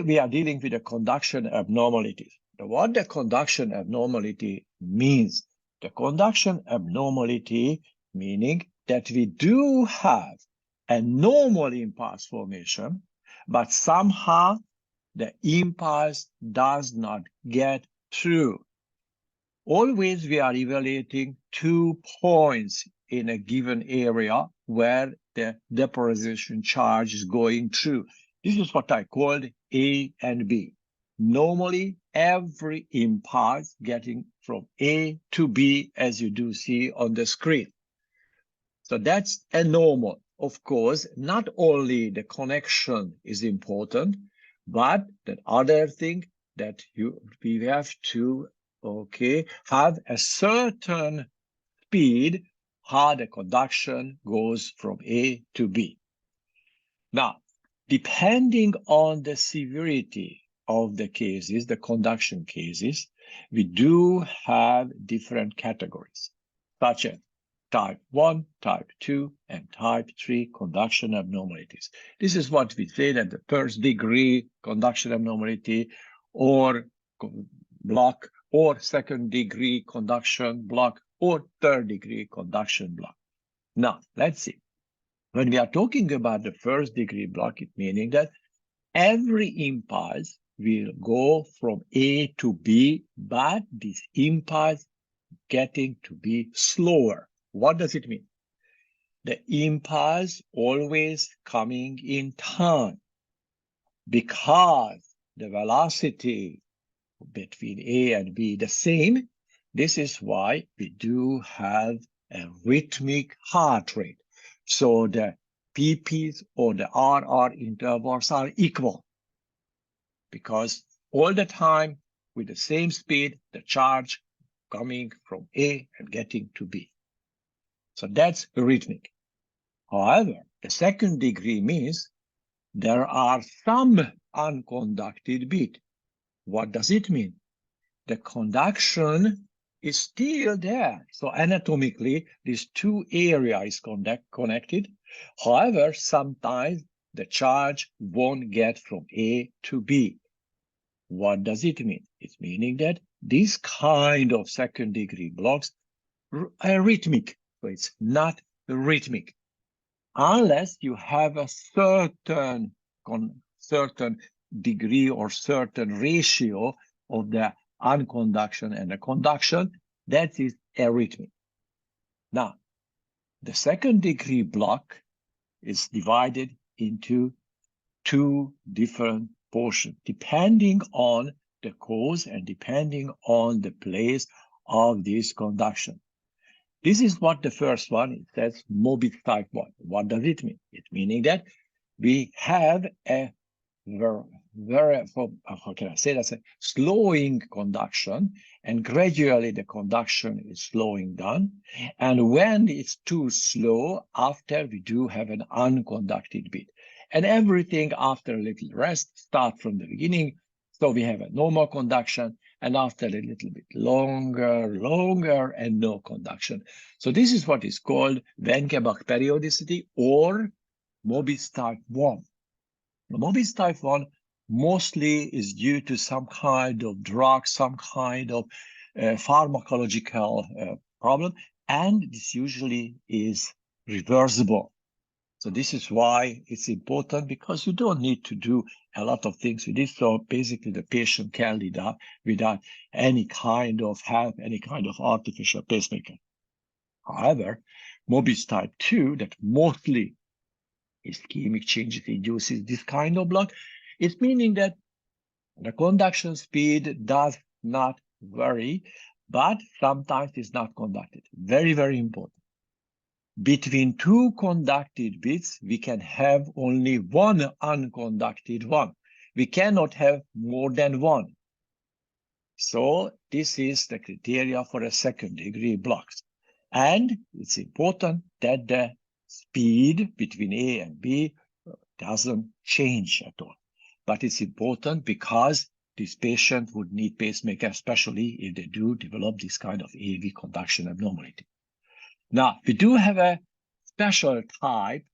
we are dealing with the conduction abnormalities. What the conduction abnormality means? The conduction abnormality meaning that we do have a normal impulse formation, but somehow the impulse does not get through. Always we are evaluating 2 points in a given area where the depolarization charge is going through. This is what I called A and B. Normally, every impulse getting from A to B, as you do see on the screen. So that's a normal. Of course, not only the connection is important, but the other thing that we have to have a certain speed how the conduction goes from A to B. Now, depending on the severity of the cases, the conduction cases, we do have different categories, such as type 1, type 2, and type 3 conduction abnormalities. This is what we say that the first degree conduction abnormality or block, or second degree conduction block, or third degree conduction block. Now, let's see. When we are talking about the first degree block, it meaning that every impulse will go from A to B, but this impulse getting to be slower. What does it mean? The impulse always coming in time because the velocity between A and B the same. This is why we do have a rhythmic heart rate. So the PPs or the RR intervals are equal because all the time with the same speed, the charge coming from A and getting to B. So that's rhythmic. However, the second degree means there are some unconducted bits. What does it mean? The conduction is still there. So anatomically, these two areas connected. However, sometimes the charge won't get from A to B. What does it mean? It's meaning that this kind of second degree blocks are rhythmic. So it's not rhythmic. Unless you have a certain degree or certain ratio of the unconduction and the conduction, that is arrhythmic. Now, the second degree block is divided into 2 different portions, depending on the cause and depending on the place of this conduction. This is what the first one, it says Mobitz type 1. What does it mean? It's meaning that we have a how can I say that? Slowing conduction, and gradually the conduction is slowing down. And when it's too slow, after we do have an unconducted bit. And everything after a little rest starts from the beginning. So we have a normal conduction, and after a little bit longer, and no conduction. So this is what is called Wenckebach periodicity or Mobitz type 1. The Mobitz type 1 mostly is due to some kind of drug, some kind of pharmacological problem, and this usually is reversible. So this is why it's important, because you don't need to do a lot of things with this. So basically the patient can lead up without any kind of help, any kind of artificial pacemaker. However, Mobitz type 2, that mostly ischemic changes induces this kind of block, it's meaning that the conduction speed does not vary, but sometimes it's not conducted. Very, very important. Between 2 conducted bits, we can have only 1 unconducted one. We cannot have more than 1. So this is the criteria for a second degree blocks. And it's important that the speed between A and B doesn't change at all. But it's important because this patient would need pacemaker, especially if they do develop this kind of AV conduction abnormality. Now, we do have a special type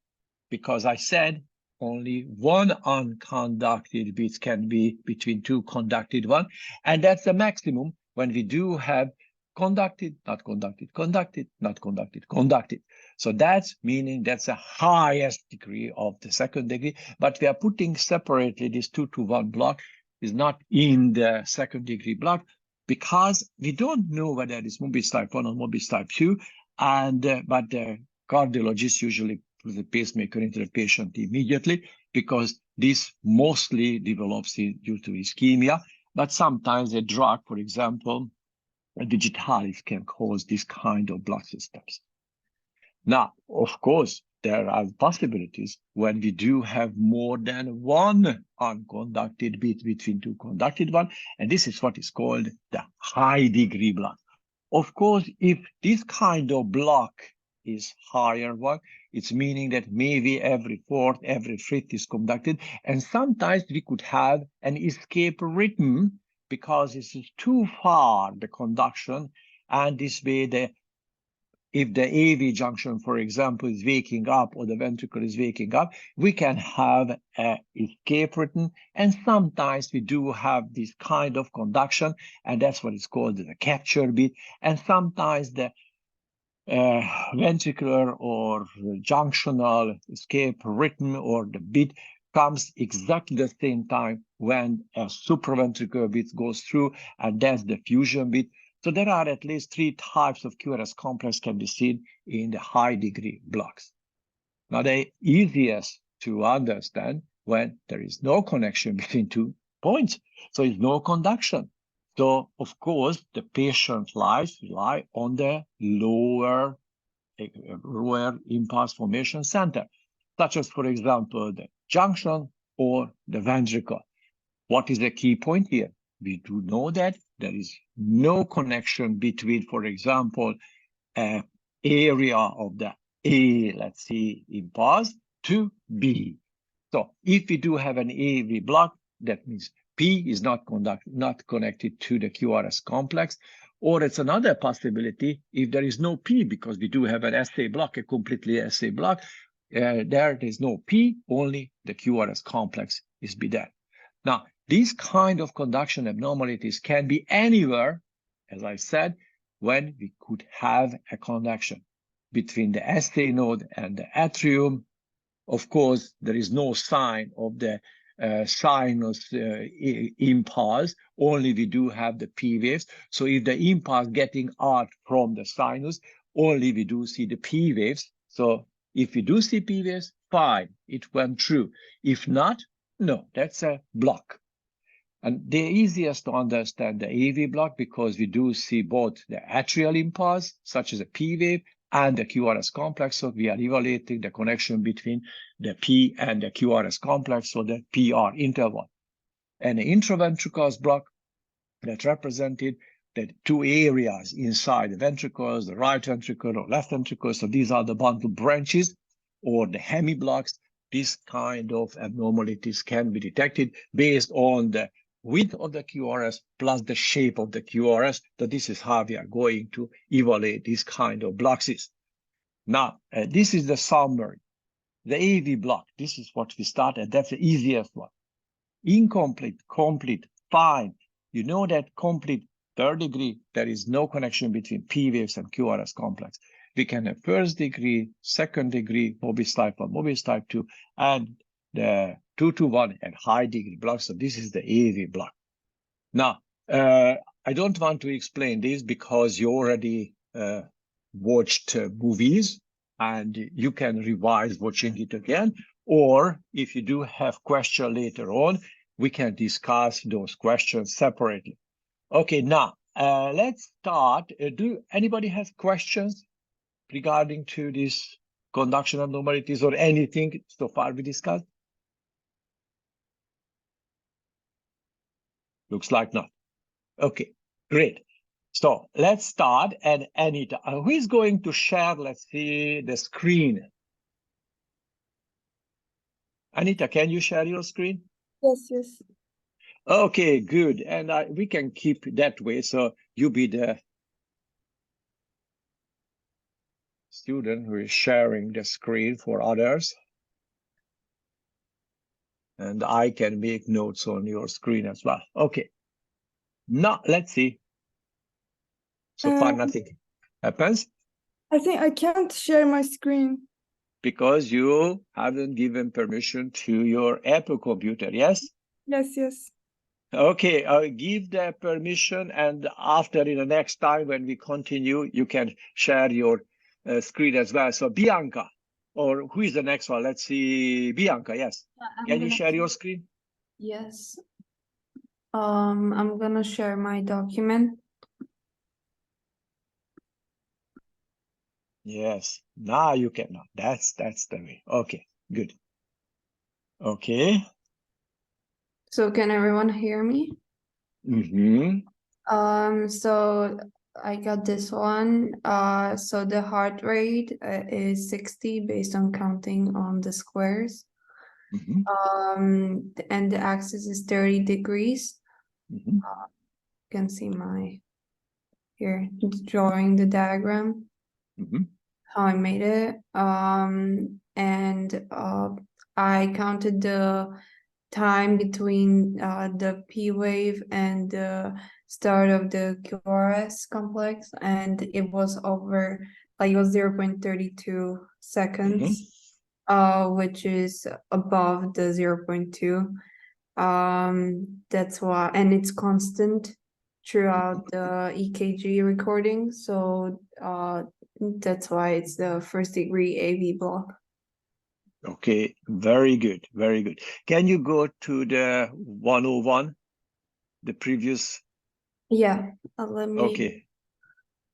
because I said only one unconducted bit can be between two conducted one, and that's the maximum when we do have conducted, not conducted, conducted, not conducted, conducted. So that's meaning that's the highest degree of the second degree, but we are putting separately this 2 to 1 block is not in the second degree block because we don't know whether it is Mobius type 1 or Mobius type 2, and but the cardiologist usually put the pacemaker into the patient immediately because this mostly develops due to ischemia, but sometimes a drug, for example, a digitalis can cause this kind of blood systems. Now, of course, there are possibilities when we do have more than one unconducted bit between two conducted one, and this is what is called the high degree block. Of course, if this kind of block is higher one, it's meaning that maybe every fourth, every fifth is conducted, and sometimes we could have an escape rhythm because this is too far, the conduction, and this way if the AV junction, for example, is waking up or the ventricle is waking up, we can have an escape rhythm. And sometimes we do have this kind of conduction, and that's what is called the capture bit. And sometimes the ventricular or junctional escape rhythm or the bit comes exactly the same time when a supraventricular bit goes through, and that's the fusion bit. So there are at least 3 types of QRS complex can be seen in the high degree blocks. Now, the easiest to understand when there is no connection between 2 points. So it's no conduction. So, of course, the patient lives lie on the lower impulse formation center, such as, for example, the junction or the ventricle. What is the key point here? We do know that there is no connection between, for example, an area of the A, let's say, impulse to B. So if we do have an AV block, that means P is not connected to the QRS complex. Or it's another possibility if there is no P, because we do have an SA block, a completely SA block. There is no P, only the QRS complex is be there. Now, these kind of conduction abnormalities can be anywhere, as I said, when we could have a conduction between the SA node and the atrium. Of course, there is no sign of the sinus impulse, only we do have the P waves. So if the impulse getting out from the sinus, only we do see the P waves. So if we do see P waves, fine, it went through. If not, no, that's a block. And the easiest to understand the AV block because we do see both the atrial impulse, such as a P wave, and the QRS complex. So we are evaluating the connection between the P and the QRS complex, so the PR interval. And the intraventricular block that represented the 2 areas inside the ventricles, the right ventricle or left ventricle. So these are the bundle branches or the hemiblocks. This kind of abnormalities can be detected based on the width of the QRS plus the shape of the QRS. So this is how we are going to evaluate these kind of blocks. Now, this is the summary. The AV block, this is what we start, and that's the easiest one. Incomplete, complete, fine. You know that complete third degree, there is no connection between P waves and QRS complex. We can have first degree, second degree, Mobius type 1, Mobius type 2, and the 2 to 1 and high degree block. So this is the AV block. Now, I don't want to explain this because you already watched movies and you can revise watching it again. Or if you do have questions later on, we can discuss those questions separately. Okay, now let's start. Do anybody have questions regarding to this conduction abnormalities or anything so far we discussed? Looks like not. Okay, great. So let's start. And Anita, who is going to share, let's see, the screen? Anita, can you share your screen? Yes. Okay, good. And we can keep that way. So you be the student who is sharing the screen for others. And I can make notes on your screen as well. Okay. Now, let's see. So far, nothing happens. I think I can't share my screen. Because you haven't given permission to your Apple computer, yes? Yes, yes. Okay, I'll give the permission, and after, in the next time when we continue, you can share your screen as well. So Bianca, or who is the next one? Let's see, Bianca, yes. Can you share your screen? Yes. I'm gonna share my document. Yes, now you can. That's the way. Okay, good. Okay. So can everyone hear me? Mm-hmm. So I got this one. So the heart rate is 60 based on counting on the squares. Mm-hmm. And the axis is 30 degrees. Mm-hmm. You can see my here drawing the diagram. Mm-hmm. How I made it. And I counted the time between the P wave and the start of the QRS complex, and it was over, like, it was 0.32 seconds, which is above the 0.2. That's why, and it's constant throughout the EKG recording, so that's why it's the first degree AV block. Okay, very good, very good. Can you go to the 101, the previous? Yeah, let me Okay.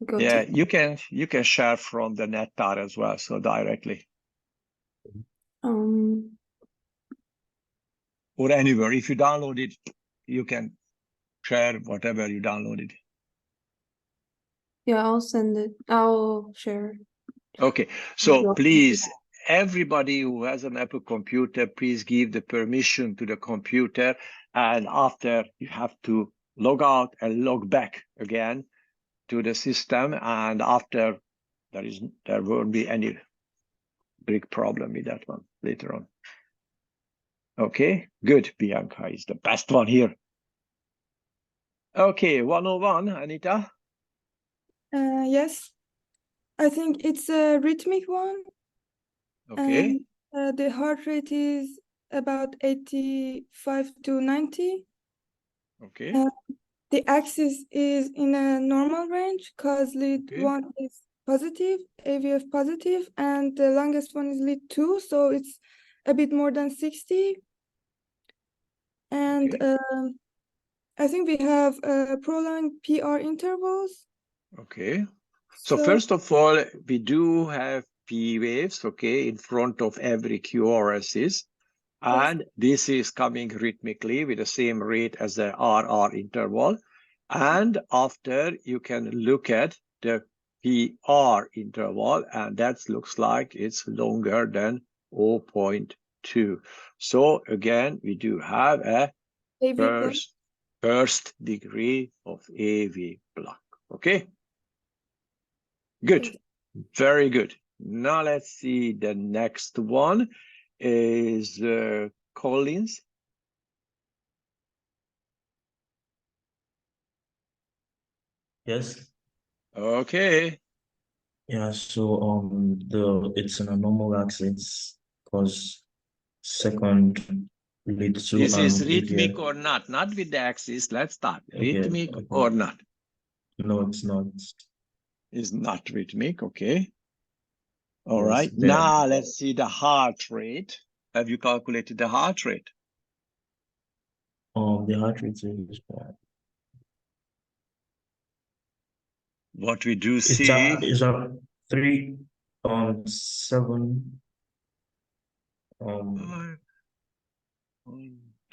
go Yeah, to. you can share from the NetTar as well, so directly. Or anywhere. If you download it, you can share whatever you downloaded. Yeah, I'll send it. I'll share. Okay, so please, everybody who has an Apple computer, please give the permission to the computer, and after you have to log out and log back again to the system, and after there won't be any big problem with that one later on. Okay, good. Bianca is the best one here. Okay, 101, Anita. Yes. I think it's a rhythmic one. Okay. And the heart rate is about 85 to 90. Okay. The axis is in a normal range because lead 1 is positive, AVF positive, and the longest one is lead 2, so it's a bit more than 60. And I think we have prolonged PR intervals. Okay. So first of all, we do have P waves, okay, in front of every QRSs. And this is coming rhythmically with the same rate as the RR interval. And after, you can look at the PR interval, and that looks like it's longer than 0.2. So again, we do have a first degree of AV block. Okay? Good. Very good. Now let's see, the next one is Collins. Yes. Okay. Yeah, so it's an abnormal axis because second lead to This is rhythmic or not? Not with the axis. Let's start. Rhythmic or not? No, it's not. It's not rhythmic. Okay. All Yes, right. then. Now let's see the heart rate. Have you calculated the heart rate? The heart rate is what we do see is a 3 7 1,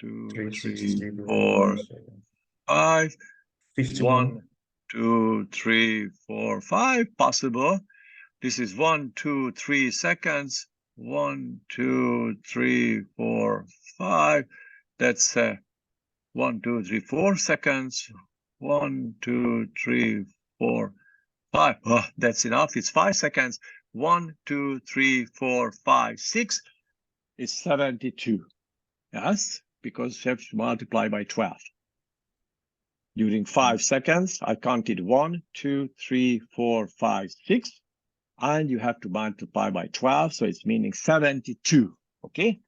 2, 360 3, 4, 5 51. 1, 2, 3, 4, 5 possible. This is 1, 2, 3 seconds. 1, 2, 3, 4, 5. That's 1, 2, 3, 4 seconds. 1, 2, 3, 4, 5. Oh, that's enough. It's 5 seconds. 1, 2, 3, 4, 5, 6. It's 72. Yes, because you have to multiply by 12. During 5 seconds, I counted 1, 2, 3, 4, 5, 6, and you have to multiply by 12, so it's meaning 72, okay?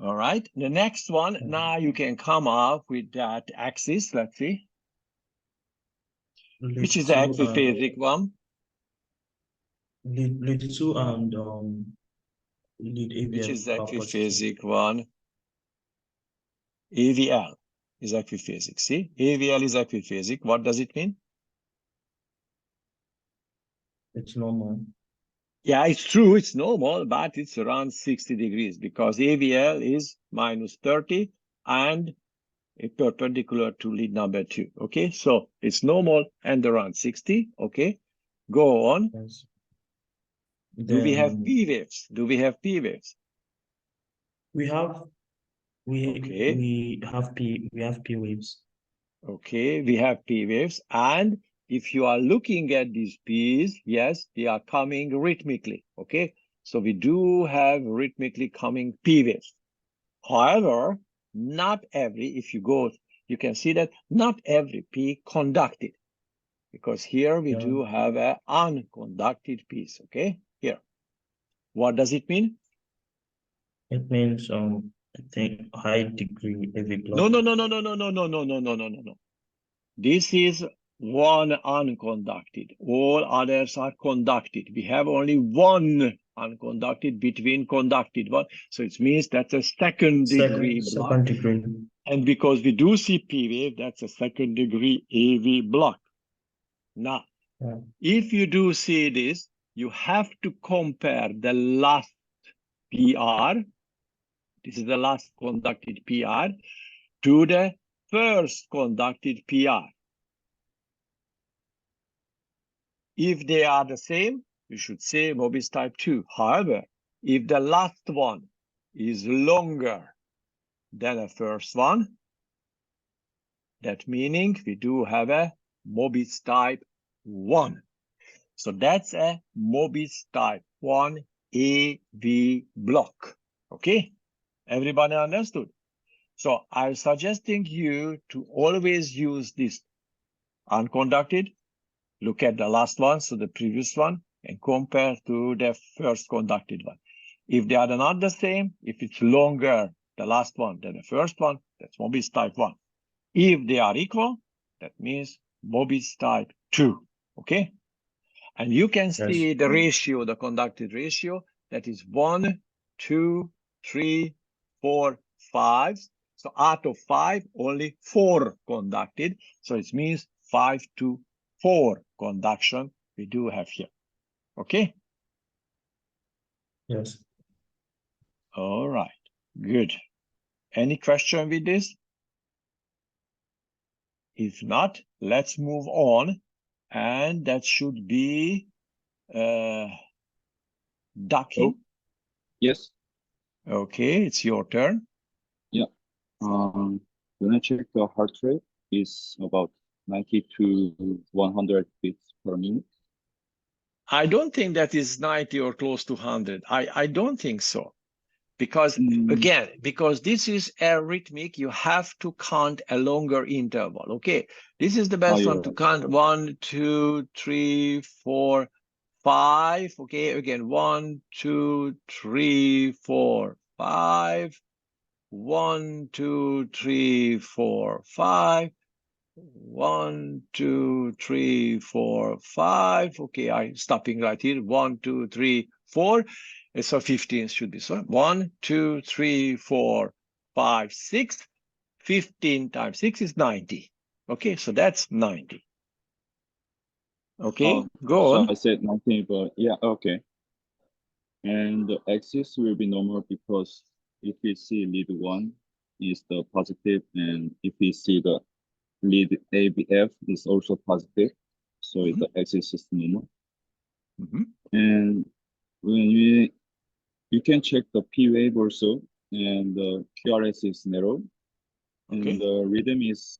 All right, the next one, now you can come up with that axis, let's see. Which is the equiphasic one? Lead 2 and lead ABF. Which is the equiphasic one? AVL is equiphasic. See, AVL is equiphasic. What does it mean? It's normal. Yeah, it's true, it's normal, but it's around 60 degrees because AVL is minus 30 and a perpendicular to lead number 2. Okay, so it's normal and around 60. Okay, go on. Yes. Do we have Then P waves? Do we have P waves? we have Okay. we have P waves. Okay, we have P waves, and if you are looking at these P's, yes, they are coming rhythmically. Okay, so we do have rhythmically coming P waves. However, not every, if you go, you can see that not every P conducted, because here we do have an unconducted piece. Okay, here. What does it mean? It means I think high degree heavy block. No. This is one unconducted. All others are conducted. We have only one unconducted between conducted one. So it means that's a second degree block. Second degree. And because we do see P wave, that's a second degree AV block. Now, if you do see this, you have to compare the last PR. This is the last conducted PR to the first conducted PR. If they are the same, you should say Mobius type 2. However, if the last one is longer than the first one, that meaning we do have a Mobius type 1. So that's a Mobius type 1 AV block. Okay? Everybody understood? So I'm suggesting you to always use this unconducted. Look at the last one, so the previous one, and compare to the first conducted one. If they are not the same, if it's longer, the last one, than the first one, that's Mobius type 1. If they are equal, that means Mobius type 2, okay? And you can see the ratio, the conducted ratio, that is 1, 2, 3, 4, 5. So out of 5, only 4 conducted. So it means 5 to 4 conduction we do have here. Okay? Yes. All right. Good. Any question with this? If not, let's move on. And that should be ducking. Oh, yes. Okay, it's your turn. Yeah. When I check the heart rate, is about 90 to 100 beats per minute. I don't think that is 90 or close to 100. I don't think so. Because again, because this is arrhythmic, you have to count a longer interval. Okay, this is the best one to count. 1, 2, 3, 4, 5. Okay, again, 1, 2, 3, 4, 5. 1, 2, 3, 4, 5. 1, 2, 3, 4, 5. Okay, I'm stopping right here. 1, 2, 3, 4. So 15 should be so. 1, 2, 3, 4, 5, 6. 15 times 6 is 90. Okay, so that's 90. Okay, go on. So I said 90, but yeah, okay. And the axis will be normal because if we see lead 1 is the positive, and if we see the lead ABF is also positive, so the axis is normal. And when you can check the P wave also, and the QRS is narrow, and the rhythm is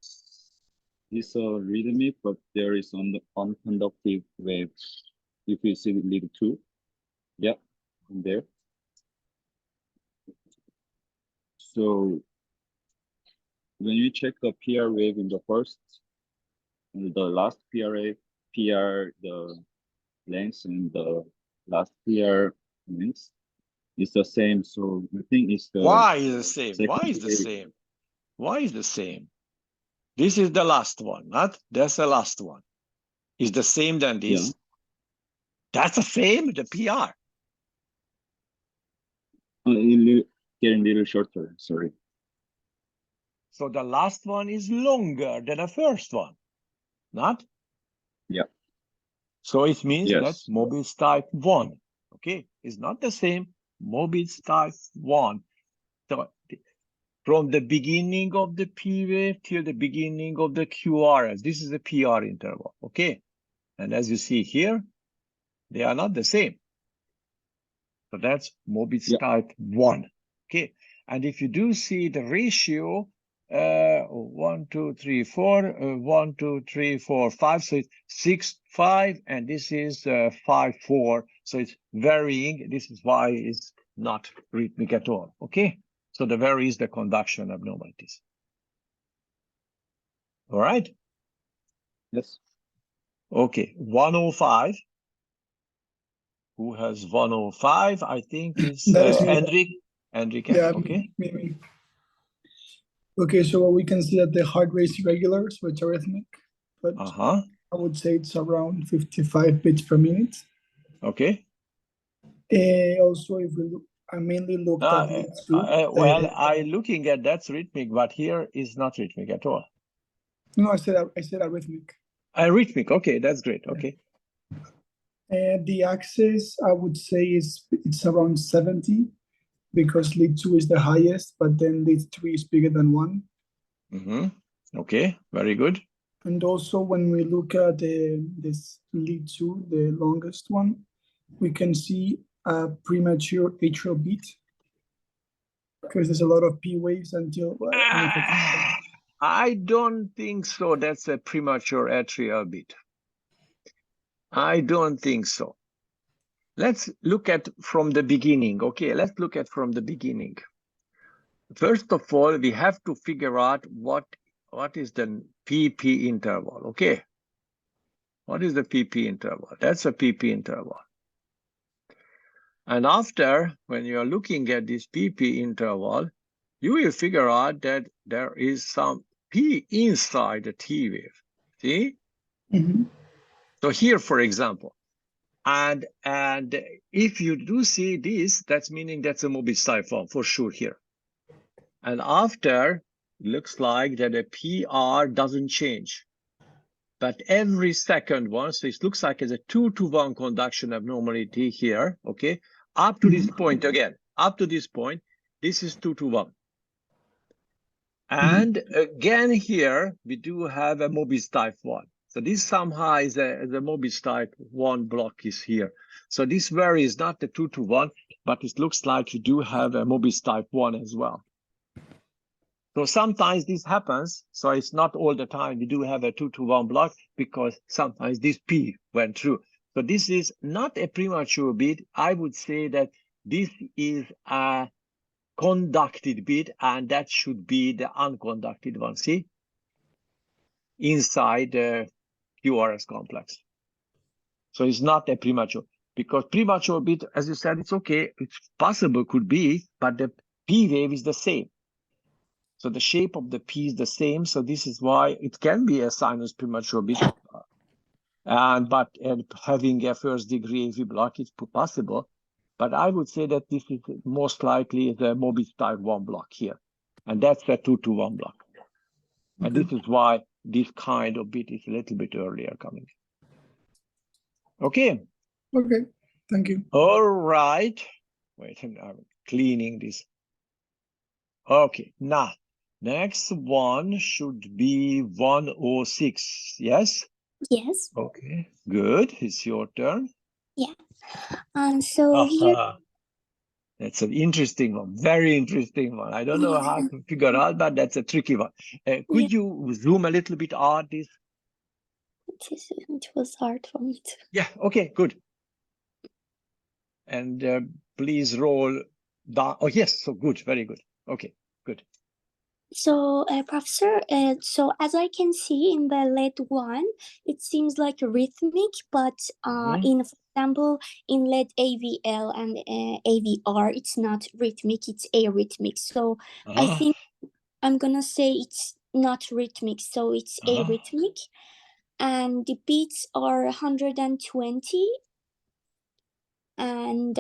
rhythmic, but there is on the unconductive wave. If you see the lead 2, yeah, there. So when you check the PR wave in the first, the last PR, the length and the last PR length is the same. So I think it's the Why is the same? second Why is the wave. same? Why is the same? This is the last one, not that's the last one. Is the same than this? Yeah. That's the same, the PR. Getting a little shorter, sorry. So the last one is longer than the first one, not? Yeah. So it means Yes. that's Mobius type 1. Okay, it's not the same. Mobius type 1. So from the beginning of the P wave till the beginning of the QRS, this is the PR interval. Okay, and as you see here, they are not the same. So that's Mobius type 1. Okay, and if you do see the ratio, 1, 2, 3, 4, 1, 2, 3, 4, 5. So it's 6, 5, and this is 5, 4. So it's varying. This is why it's not rhythmic at all. Okay, so the varies the conduction abnormalities. All right. Yes. Okay, 105. Who has 105? I think it's That is me. Enrique. Yeah, Okay. me. Okay, so we can see that the heart rate is irregular, so it's arrhythmic, but I would say it's around 55 beats per minute. Okay. Also, if we look, I mainly looked at leads too. Well, I looking at that's rhythmic, but here is not rhythmic at all. No, I said arrhythmic. Rhythmic. Okay, that's great. Okay. The axis, I would say, it's around 70 because lead 2 is the highest, but then lead 3 is bigger than 1. Okay, very good. And also, when we look at this lead 2, the longest one, we can see a premature atrial beat because there's a lot of P waves until. I don't think so. That's a premature atrial beat. I don't think so. Let's look at from the beginning. Okay, let's look at from the beginning. First of all, we have to figure out what is the PP interval. Okay, what is the PP interval? That's a PP interval. And after, when you are looking at this PP interval, you will figure out that there is some P inside the T wave. See? So here, for example, and if you do see this, that's meaning that's a Mobius type form for sure here. And after, it looks like that the PR doesn't change. But every second one, so it looks like it's a 2-to-1 conduction abnormality here, okay? Up to this point again, up to this point, this is 2-to-1. And again here, we do have a Mobius type 1. So this somehow is the Mobius type 1 block is here. So this varies not the 2-to-1, but it looks like you do have a Mobius type 1 as well. So sometimes this happens, so it's not all the time we do have a 2-to-1 block because sometimes this P went through. So this is not a premature beat. I would say that this is a conducted beat, and that should be the unconducted one, see? Inside the QRS complex. So it's not a premature, because premature beat, as you said, it's okay, it's possible, could be, but the P wave is the same. So the shape of the P is the same. So this is why it can be a sinus premature beat. But having a first degree AV block is possible. But I would say that this is most likely the Mobius type 1 block here. And that's the 2-to-1 block. Okay. And this is why this kind of beat is a little bit earlier coming. Okay. Okay, thank you. All right. Wait, I'm cleaning this. Okay, now. Next one should be 106, yes? Yes. Okay, good. It's your turn. Yeah. So here. That's an interesting one, very interesting one. I don't know how to figure out, but that's a tricky one. Could you zoom a little bit out this? It was hard for me to. Yeah, okay, good. And please roll down. Oh, yes, so good, very good. Okay, So, Professor, so as I can see in the LED one, it seems like rhythmic, but in, for example, in LED AVL and AVR, it's not rhythmic, it's arrhythmic. So I think I'm gonna say it's not rhythmic, so it's arrhythmic. And the beats are 120, and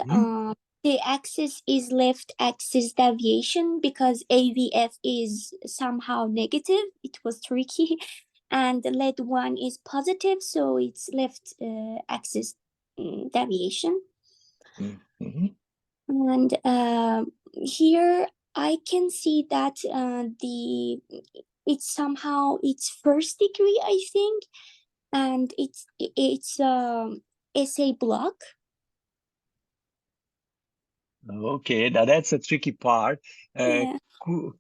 the axis is left axis deviation because AVF is somehow negative. It was tricky. And the LED one is positive, so it's left axis deviation. And here I can see that it's somehow it's first degree, I think, and it's SA block. Okay, now that's a tricky part. Yeah.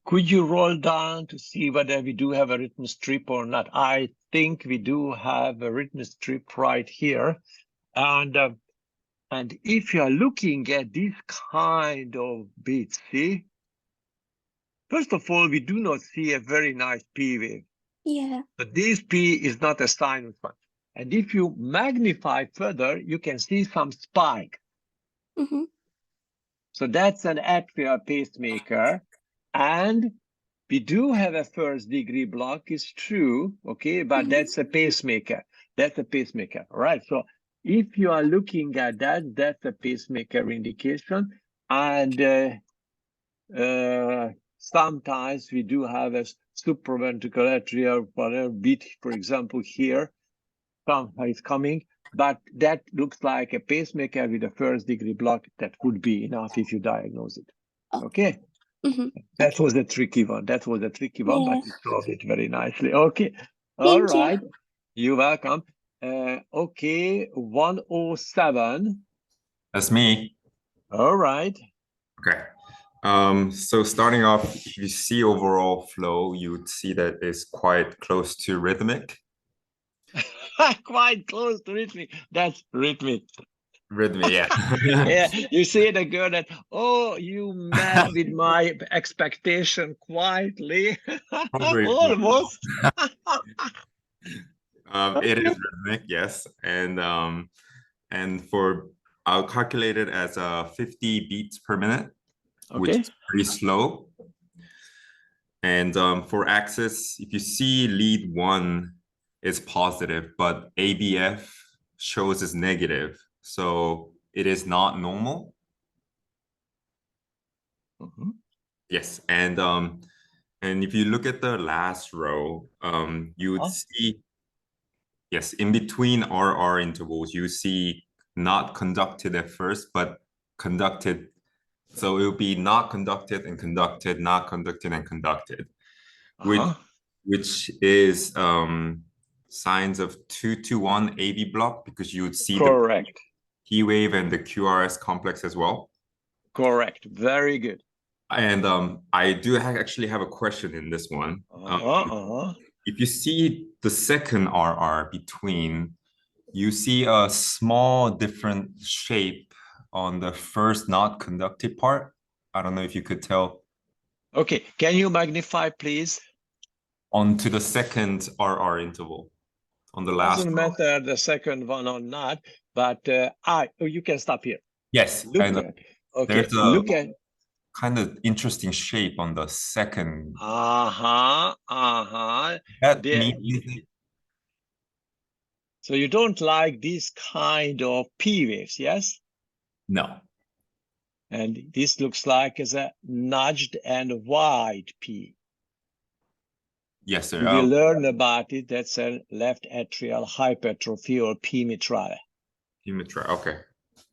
Could you roll down to see whether we do have a written strip or not? I think we do have a written strip right here. And if you are looking at this kind of bits, see, first of all, we do not see a very nice P wave. Yeah. But this P is not a sinus one. And if you magnify further, you can see some spike. So that's an atrial pacemaker. And we do have a first degree block, it's true, okay, but that's a pacemaker. That's a pacemaker, all right? So if you are looking at that, that's a pacemaker indication. And sometimes we do have a supraventricular atrial beat, for example, here, is coming, but that looks like a pacemaker with a first degree block. That would be enough if you diagnose it. Okay. That was a tricky one. That was a tricky one, but you solved it very nicely. Okay. All right. You're welcome. Okay. 107. That's me. All right. Okay. So starting off, if you see overall flow, you would see that it's quite close to rhythmic. Quite close to rhythmic. That's rhythmic. Rhythmic, yeah. Yeah, you see the girl that, oh, you met with my expectation quietly. Almost. It is rhythmic, yes. And for I'll calculate it as 50 beats per minute, which is pretty slow. And for axis, if you see lead one is positive, but ABF shows as negative. So it is not normal. Yes, and if you look at the last row, you would see, yes, in between RR intervals, you see not conducted at first, but conducted. So it will be not conducted and conducted, not conducted and conducted, which is signs of 2-to-1 AB block, because you would see the P wave and the QRS complex as well. Correct. Very good. And I do actually have a question in this one. If you see the second RR between, you see a small different shape on the first not conducted part. I don't know if you could tell. Okay, can you magnify, please? Onto the second RR interval, on the last. Doesn't matter the second one or not, but you can stop here. Yes. Okay, there's a look at kind of interesting shape on the second. That means so you don't like this kind of P waves, yes? No. And this looks like as a nudged and wide P. Yes, sir. We will learn about it. That's a left atrial hypertrophy or P mitrale. P mitrale, okay.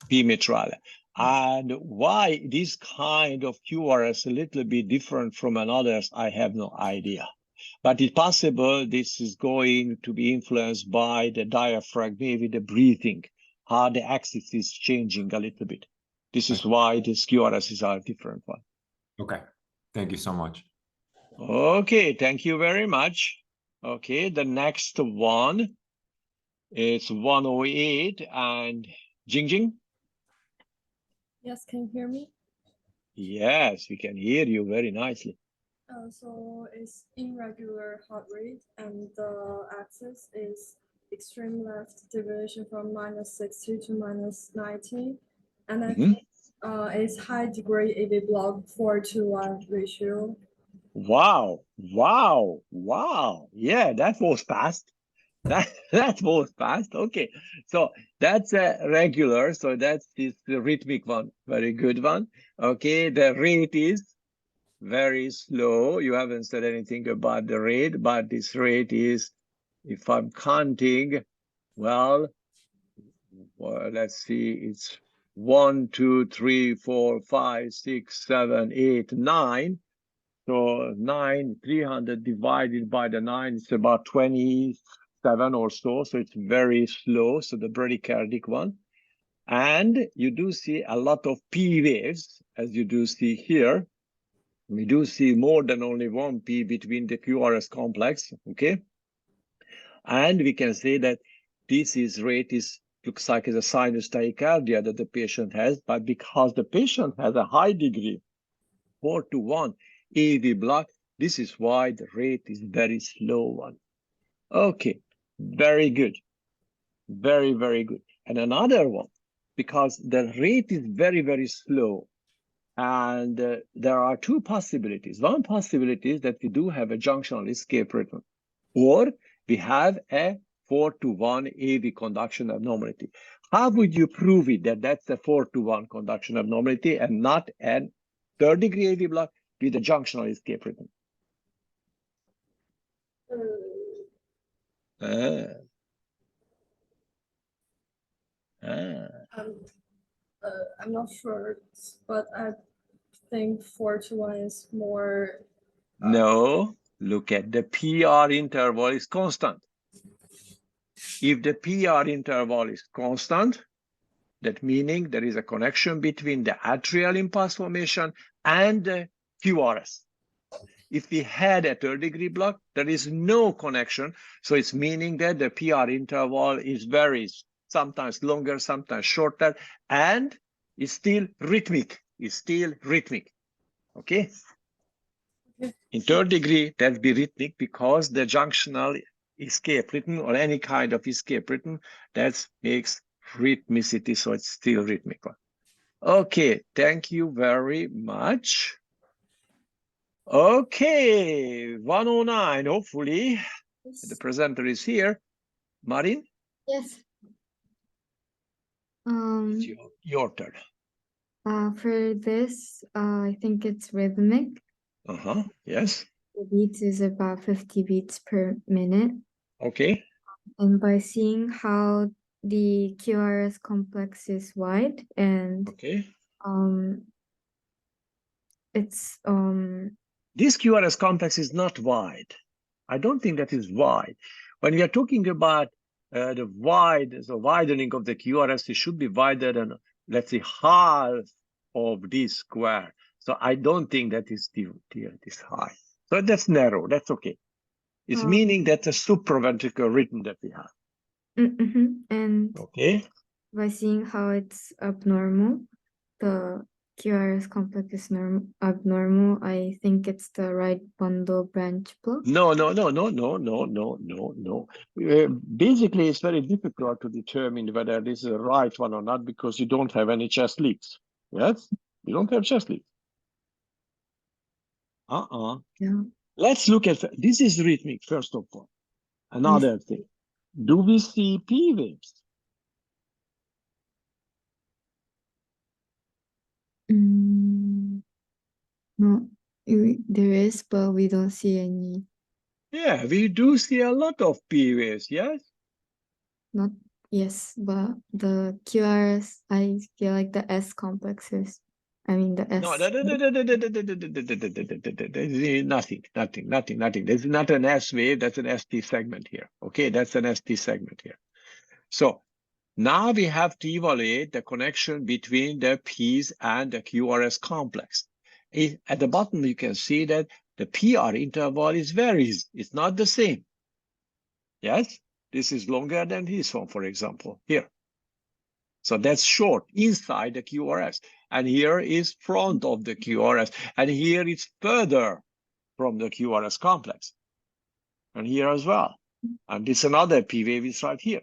P mitrale. And why this kind of QRS a little bit different from others, I have no idea. But it's possible this is going to be influenced by the diaphragm, maybe the breathing, how the axis is changing a little bit. This is why these QRSs are different one. Okay, thank you so much. Okay, thank you very much. Okay, the next one is 108 and Jingjing. Yes, can you hear me? Yes, we can hear you very nicely. So it's irregular heart rate, and the axis is extreme left deviation from -60 to -90, and I think it's high degree AV block 4:1 ratio. Wow, wow, wow. Yeah, that was fast. That was fast. Okay, so that's a regular. So that's this rhythmic one. Very good one. Okay, the rate is very slow. You haven't said anything about the rate, but this rate is, if I'm counting, well, let's see, it's 1, 2, 3, 4, 5, 6, 7, 8, 9. So 300 divided by the 9, it's about 27 or so. So it's very slow. So the bradycardic one. And you do see a lot of P waves, as you do see here. We do see more than only one P between the QRS complex, okay? And we can say that this rate looks like it's a sinus tachycardia that the patient has, but because the patient has a high degree 4:1 AV block, this is why the rate is very slow one. Okay, very good. Very, very good. And another one, because the rate is very, very slow, and there are two possibilities. One possibility is that we do have a junctional escape rhythm, or we have a 4:1 AV conduction abnormality. How would you prove it that that's a 4:1 conduction abnormality and not an third degree AV block with a junctional escape rhythm? I'm not sure, but I think 4:1 is more. No, look at the PR interval is constant. If the PR interval is constant, that meaning there is a connection between the atrial impulse formation and the QRS. If we had a third degree block, there is no connection. So it's meaning that the PR interval is varies, sometimes longer, sometimes shorter, and it's still rhythmic. It's still rhythmic. Okay? In third degree, that'd be rhythmic because the junctional escape rhythm or any kind of escape rhythm that makes rhythmicity, so it's still rhythmic. Okay, thank you very much. Okay, 109, hopefully. Yes. The presenter is here. Marin? Yes. It's your turn. For this, I think it's rhythmic. Yes. The beats is about 50 beats per minute. Okay. And by seeing how the QRS complex is wide and it's this QRS complex is not wide. I don't think that is wide. When we are talking about the widening of the QRS, it should be wider than, let's say, half of this square. So I don't think that is this high. So that's narrow. That's okay. It's meaning that's a supraventricular rhythm that we have. And by seeing how it's abnormal, the QRS complex is abnormal, I think it's the right bundle branch block. No. Basically, it's very difficult to determine whether this is the right one or not because you don't have any chest leaks. Yes? You don't have chest leaks. Yeah. Let's look at, this is rhythmic, first of all. Another thing. Do we see P waves? No, there is, but we don't see any. Yeah, we do see a lot of P waves, yes? Yes, but the QRS, I feel like the S complexes. I mean the S. No, nothing. There's not an S wave, that's an ST segment here. Okay, that's an ST segment here. So now we have to evaluate the connection between the P's and the QRS complex. At the bottom, you can see that the PR interval varies. It's not the same. Yes, this is longer than this one, for example, here. So that's short inside the QRS. And here is front of the QRS. And here it's further from the QRS complex. And here as well. And this another P wave is right here.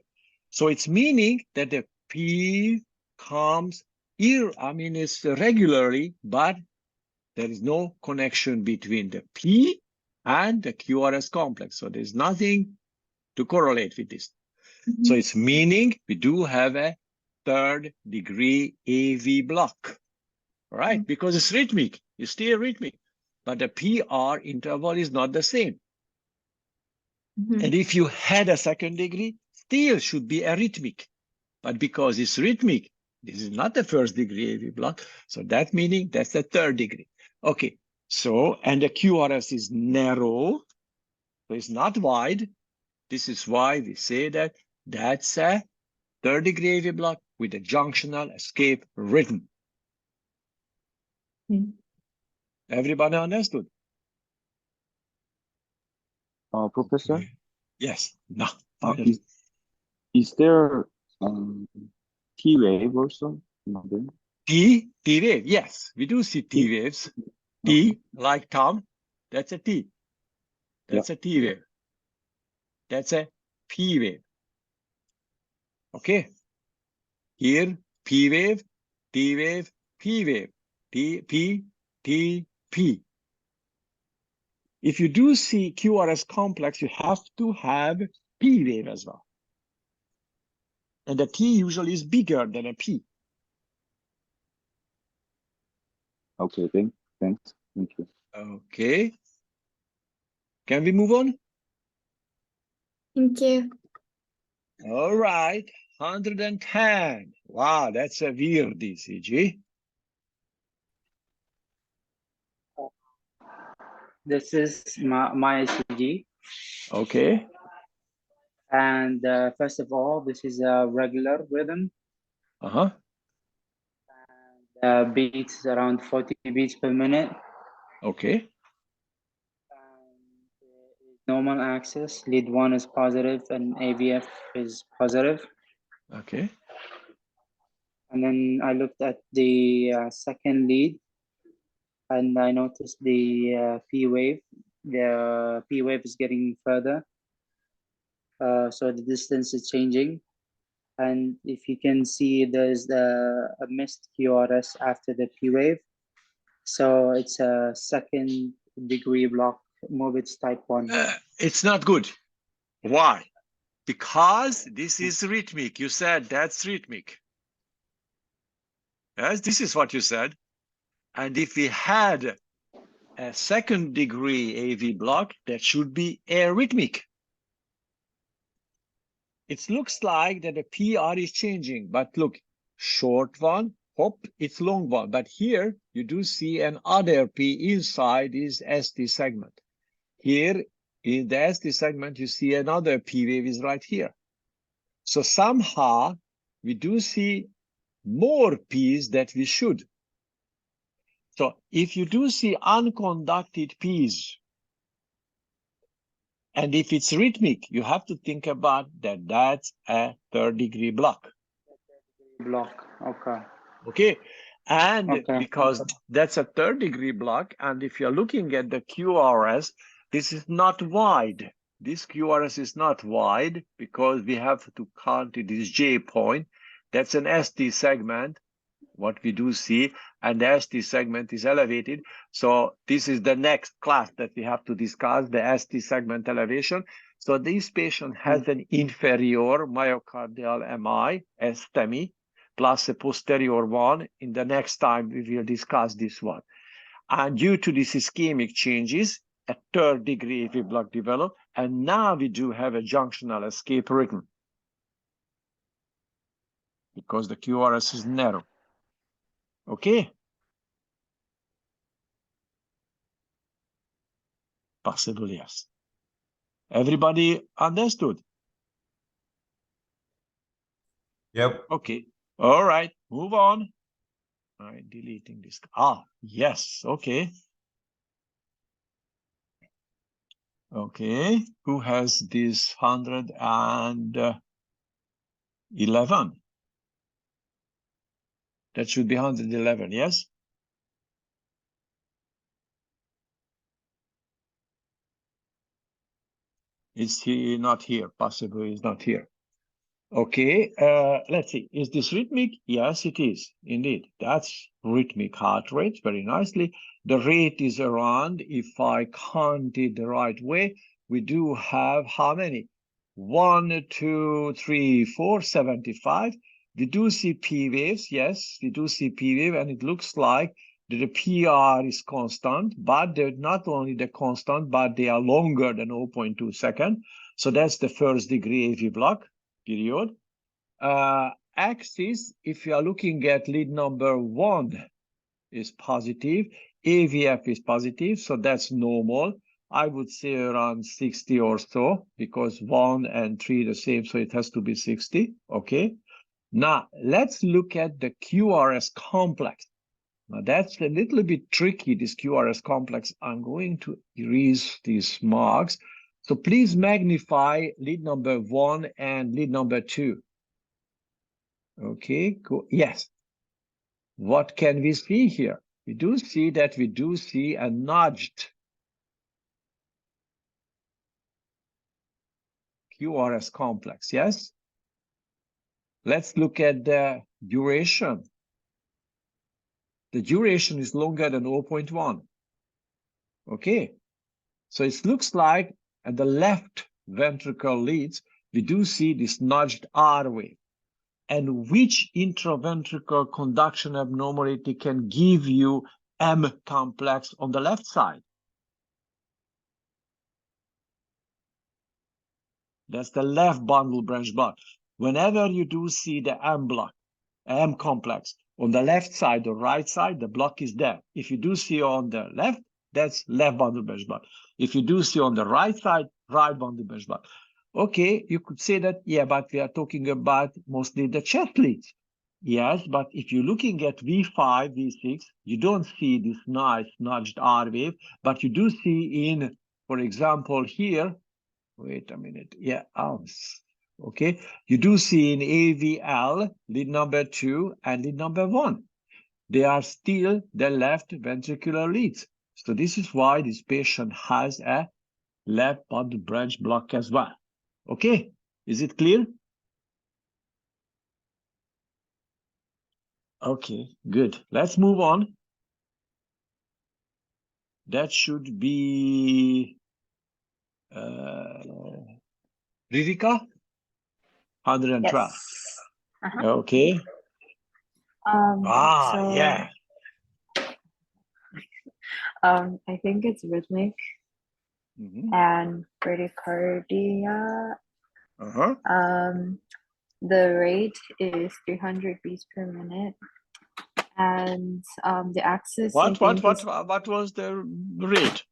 So it's meaning that the P comes here, it's regularly, but there is no connection between the P and the QRS complex. So there's nothing to correlate with this. So it's meaning we do have a third degree AV block, right? Because it's rhythmic, it's still rhythmic, but the PR interval is not the same. And if you had a second degree, still should be arrhythmic. But because it's rhythmic, this is not the first degree AV block. So that meaning that's the third degree. Okay, so, and the QRS is narrow, so it's not wide. This is why we say that that's a third degree AV block with a junctional escape rhythm. Everybody understood? Professor? Yes. No. Is there T wave also? T wave, yes, we do see T waves. T, like Tom, that's a T. That's a T wave. That's a P wave. Okay. Here, P wave, T wave, P wave, T, P, T, P. If you do see QRS complex, you have to have P wave as well. And the T usually is bigger than a P. Okay, thanks. Thank you. Okay. Can we move on? Thank you. All right. 110. Wow, that's a weird ECG. This is my ECG. Okay. And first of all, this is a regular rhythm. And beats around 40 beats per minute. Okay. Normal axis, lead 1 is positive and AVF is positive. Okay. And then I looked at the second lead and I noticed the P wave. The P wave is getting further. So the distance is changing. And if you can see, there's a missed QRS after the P wave. So it's a second degree block, Movitz type 1. It's not good. Why? Because this is rhythmic. You said that's rhythmic. Yes, this is what you said. And if we had a second degree AV block, that should be arrhythmic. It looks like that the PR is changing, but look, short one, hop, it's long one. But here you do see an other P inside is ST segment. Here in the ST segment, you see another P wave is right here. So somehow we do see more P's that we should. So if you do see unconducted P's, and if it's rhythmic, you have to think about that that's a third degree block. Block, okay. Okay, and because that's a third degree block, and if you're looking at the QRS, this is not wide. This QRS is not wide because we have to count this J point. That's an ST segment, what we do see, and the ST segment is elevated. So this is the next class that we have to discuss, the ST segment elevation. So this patient has an inferior myocardial MI, STEMI, plus a posterior one. In the next time, we will discuss this one. And due to these ischemic changes, a third degree AV block developed, and now we do have a junctional escape rhythm because the QRS is narrow. Okay? Possible, yes. Everybody understood? Yep. Okay. All right. Move on. All right. Deleting this. Ah, yes. Okay. Okay. Who has this 111? That should be 111, yes? Is he not here? Possibly he's not here. Okay, let's see. Is this rhythmic? Yes, it is. Indeed, that's rhythmic heart rate, very nicely. The rate is around, if I count it the right way, we do have how many? 1, 2, 3, 4, 75. We do see P waves, yes, we do see P wave, and it looks like the PR is constant, but they're not only the constant, but they are longer than 0.2 second. So that's the first degree AV block period. Axis, if you are looking at lead number 1, is positive. AVF is positive, so that's normal. I would say around 60 or so, because 1 and 3 the same, so it has to be 60. Okay. Now let's look at the QRS complex. Now that's a little bit tricky, this QRS complex. I'm going to erase these marks. So please magnify lead number 1 and lead number 2. Okay, cool. Yes. What can we see here? We do see that we do see a nudged QRS complex, yes? Let's look at the duration. The duration is longer than 0.1. Okay, so it looks like at the left ventricle leads, we do see this nudged R wave. And which intraventricular conduction abnormality can give you M complex on the left side? That's the left bundle branch block. Whenever you do see the M block, M complex on the left side or right side, the block is there. If you do see on the left, that's left bundle branch block. If you do see on the right side, right bundle branch block. Okay, you could say that, yeah, but we are talking about mostly the chest leads. Yes, but if you're looking at V5, V6, you don't see this nice nudged R wave, but you do see in, for example, here, wait a minute, yeah, okay, you do see in AVL, lead number 2 and lead number 1. They are still the left ventricular leads. So this is why this patient has a left bundle branch block as well. Okay, is it clear? Okay, good. Let's move on. That should be Ririka, 112. Yes. Okay. So, yeah. I think it's rhythmic and bradycardia. The rate is 300 beats per minute, and the axis. What was the rate?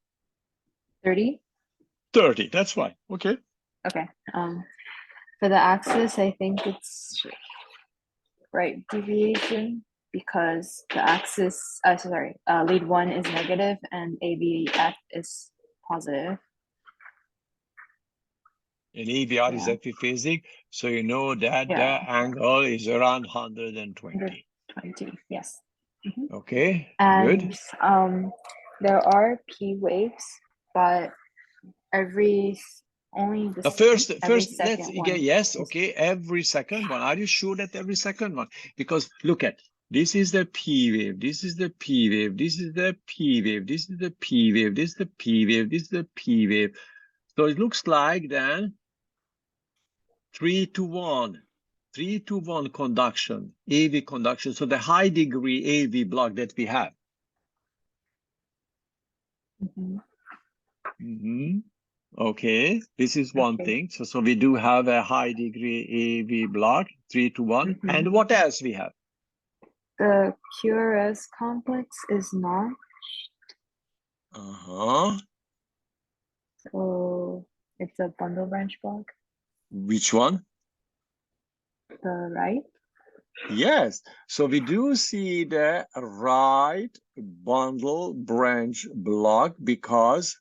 30. 30. That's fine. Okay. Okay. For the axis, I think it's right deviation because the axis. Lead 1 is negative and AVF is positive. And AVR is epiphasic, so you know that the angle is around 120. 120, yes. Okay, and, good. There are P waves, but only the First, second let's one. get, yes, okay, every second one. Are you sure that every second one? Because look at, this is the P wave, this is the P wave, this is the P wave, this is the P wave, this is the P wave, this is the P wave. So it looks like then 3 to 1 conduction, AV conduction. So the high degree AV block that we have. Okay, this is one thing. So we do have a high degree AV block, 3 to 1. And what else we have? The QRS complex is not. So it's a bundle branch block. Which one? The right. Yes, so we do see the right bundle branch block because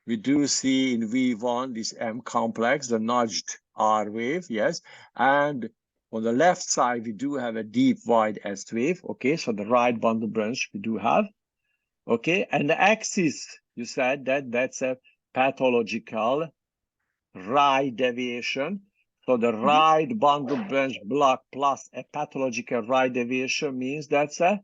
we do see in V1 this M complex, the nudged R wave, yes. And on the left side, we do have a deep wide S wave. Okay, so the right bundle branch we do have. Okay, and the axis, you said that that's a pathological right deviation. So the right bundle branch block plus a pathological right deviation means that's a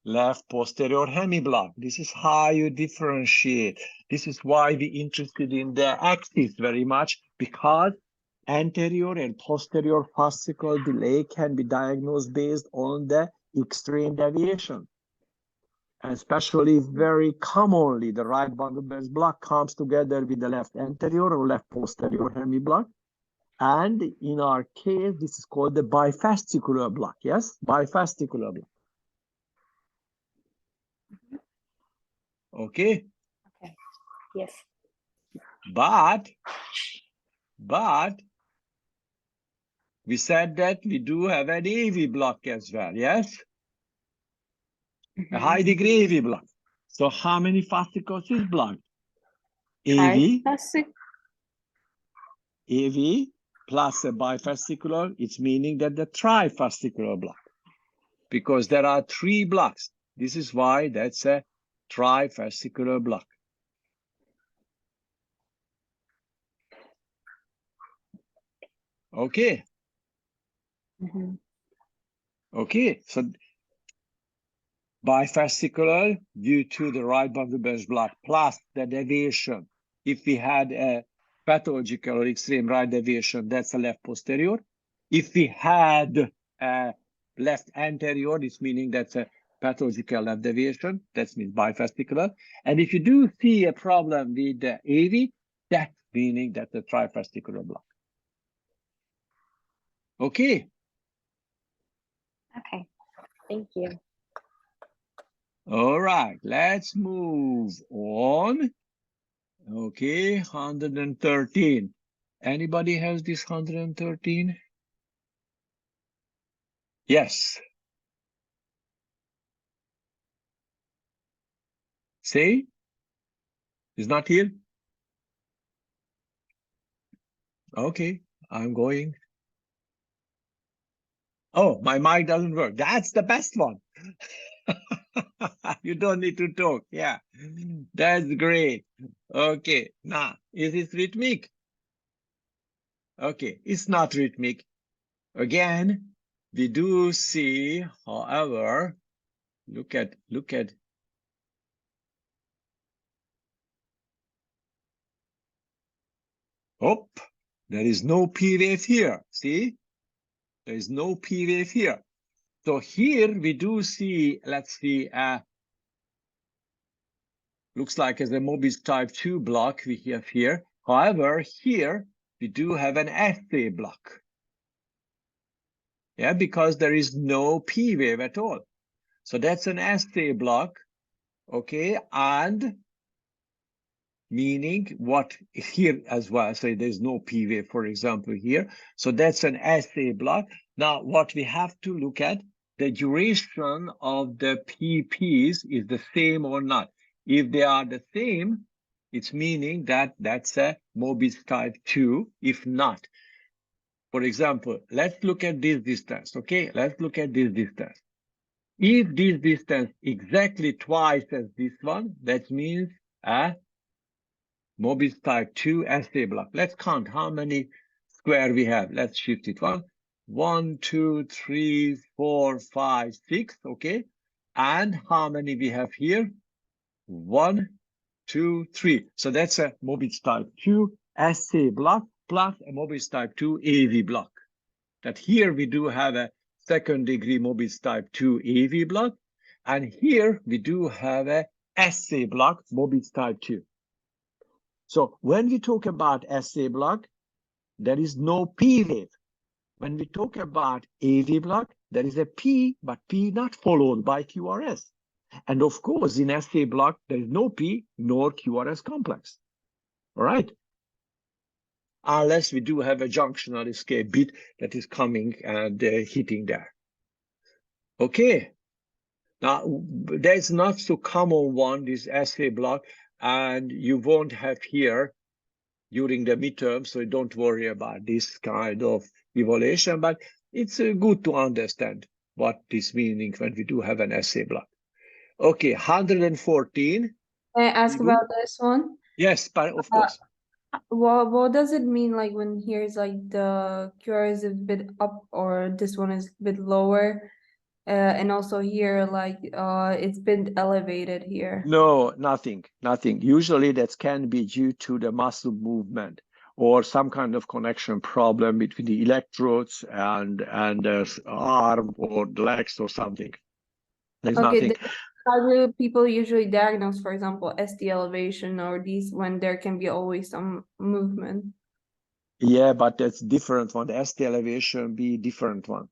left posterior hemiblock. This is how you differentiate. This is why we interested in the axis very much, because anterior and posterior fascicle delay can be diagnosed based on the extreme deviation. And especially very commonly, the right bundle branch block comes together with the left anterior or left posterior hemiblock. And in our case, this is called the bifascicular block. Yes, bifascicular block. Okay. Okay. Yes. But we said that we do have an AV block as well. Yes. A high degree AV block. So how many fascicles is blocked? AV plus a bifascicular, it's meaning that the trifascicular block, because there are 3 blocks. This is why that's a trifascicular block. Okay. Okay, so bifascicular due to the right bundle branch block plus the deviation. If we had a pathological or extreme right deviation, that's a left posterior. If we had a left anterior, it's meaning that's a pathological left deviation. That means bifascicular. And if you do see a problem with the AV, that's meaning that's a trifascicular block. Okay. Okay. Thank you. All right, let's move on. Okay, 113. Anybody has this 113? Yes. Say? He's not here? Okay, I'm going. Oh, my mic doesn't work. That's the best one. You don't need to talk. Yeah, that's great. Okay, now, is it rhythmic? Okay, it's not rhythmic. Again, we do see, however, look at. Oh, there is no P wave here. See, there is no P wave here. So here we do see, let's see, looks like as a Mobius type 2 block we have here. However, here we do have an SA block. Yeah, because there is no P wave at all. So that's an SA block. Okay, and meaning what here as well. So there's no P wave, for example, here. So that's an SA block. Now, what we have to look at, the duration of the PPs is the same or not. If they are the same, it's meaning that that's a Mobius type 2. If not, for example, let's look at this distance. Okay, let's look at this distance. If this distance exactly twice as this one, that means a Mobius type 2 SA block. Let's count how many square we have. Let's shift it. 1, 2, 3, 4, 5, 6. Okay. And how many we have here? 1, 2, 3. So that's a Mobius type 2 SA block plus a Mobius type 2 AV block. That here we do have a second degree Mobius type 2 AV block. And here we do have a SA block Mobius type 2. So when we talk about SA block, there is no P wave. When we talk about AV block, there is a P, but P not followed by QRS. And of course, in SA block, there is no P nor QRS complex. All right. Unless we do have a junctional escape bit that is coming and hitting there. Okay. Now, there's not so common one, this SA block, and you won't have here during the midterm, so don't worry about this kind of evaluation, but it's good to understand. what this meaning when we do have an essay block. Okay, 114. Can I ask about this one? Yes, but of course. What does it mean like when here is like the QR is a bit up or this one is a bit lower? And also here like it's been elevated here. No, nothing. Usually that can be due to the muscle movement or some kind of connection problem between the electrodes and the arm or the legs or something. There's nothing. How do people usually diagnose, for example, ST elevation or these when there can be always some movement? Yeah, but that's different one. The ST elevation be different one.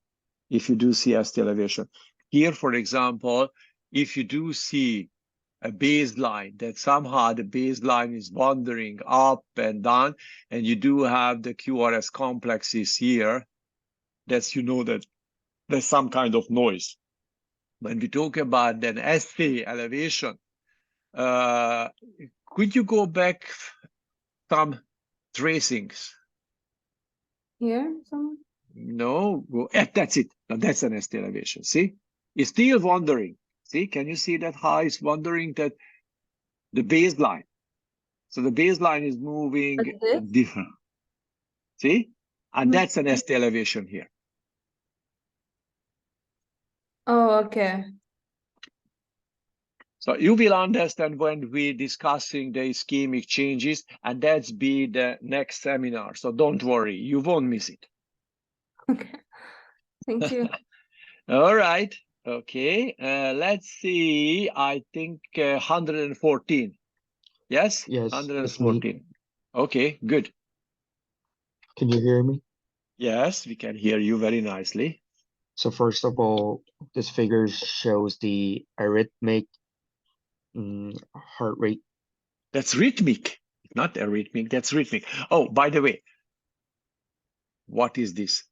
If you do see ST elevation. Here, for example, if you do see a baseline that somehow the baseline is wandering up and down, and you do have the QRS complexes here, that's, you know, that there's some kind of noise. When we talk about an ST elevation, could you go back some tracings? Here, someone? No, that's it. Now that's an ST elevation. See, it's still wandering. See, can you see that how it's wandering, that the baseline? So the baseline is moving different. See, and that's an ST elevation here. Oh, okay. So you will understand when we're discussing the ischemic changes, and that's be the next seminar. So don't worry, you won't miss it. Okay, thank you. All right. Okay. Let's see. I think 114. Yes? Yes, 114. Okay, good. Can you hear me? Yes, we can hear you very nicely. So first of all, this figure shows the arrhythmic heart rate. That's rhythmic, not arrhythmic, that's rhythmic. Oh, by the way, what is this?